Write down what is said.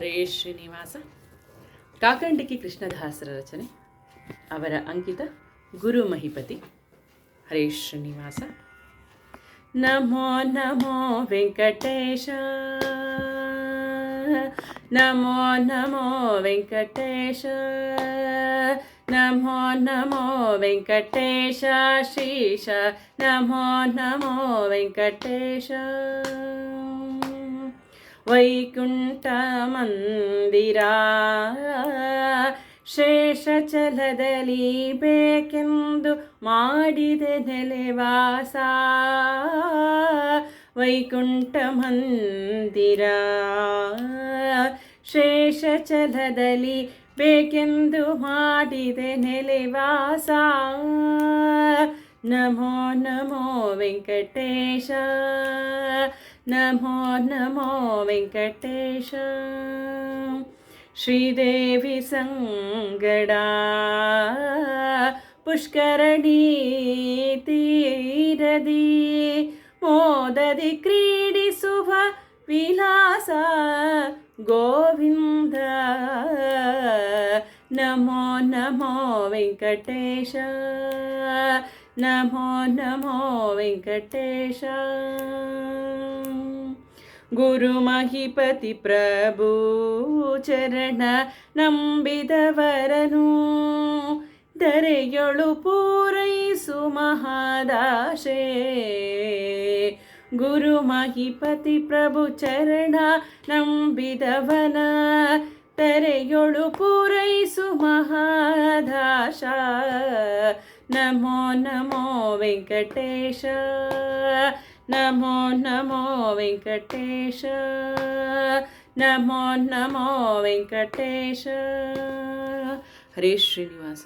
ಹರೇ ಶ್ರೀನಿವಾಸ. ಕಾಕಂಡಿಕಿ ಕೃಷ್ಣದಾಸರ ರಚನೆ. ಅವರ ಅಂಕಿತ ಗುರು ಮಹಿಪತಿ. ಹರೇ ಶ್ರೀನಿವಾಸ. ನಮೋ ನಮೋ ವೆಂಕಟೇಶ, ನಮೋ ನಮೋ ವೆಂಕಟೇಶ, ನಮೋ ನಮೋ ವೆಂಕಟೇಶ ಶ್ರೀಶ, ನಮೋ ನಮೋ ವೆಂಕಟೇಶ. ವೈಕುಂಠ ಮಂದಿರ ಶೇಷಚಲದಲ್ಲಿ ಬೇಕೆಂದು ಮಾಡಿದೆ ನೆಲೆವಾಸ. ವೈಕುಂಠ ಮಂದಿರ ಶೇಷಚಲದಲ್ಲಿ ಬೇಕೆಂದು ಮಾಡಿದೆ ನೆಲೆವಾಸ. ನಮೋ ನಮೋ ವೆಂಕಟೇಶ, ನಮೋ ನಮೋ ವೆಂಕಟೇಶ. ಶ್ರೀದೇವಿ ಸಂಗಡ ಪುಷ್ಕರಣಿ ತೀರದಿ ಮೋದದಿ ಕ್ರೀಡಿಸುವ ವಿಲಾಸ ಗೋವಿಂದ. ನಮೋ ನಮೋ ವೆಂಕಟೇಶ, ನಮೋ ನಮೋ ವೆಂಕಟೇಶ. ಗುರು ಮಹಿಪತಿ ಪ್ರಭು ಚರಣ ನಂಬಿದವರನು ಧರೆಯೊಳು ಪೂರೈಸು ಮಹಾದಾಶೆ. ಗುರು ಮಹಿಪತಿ ಪ್ರಭು ಚರಣ ನಂಬಿದವನ ಧರೆಯೊಳು ಪೂರೈಸು ಮಹಾದಾಶ. ನಮೋ ನಮೋ ವೆಂಕಟೇಶ, ನಮೋ ನಮೋ ವೆಂಕಟೇಶ, ನಮೋ ನಮೋ ವೆಂಕಟೇಶ. ಹರೇ ಶ್ರೀನಿವಾಸ.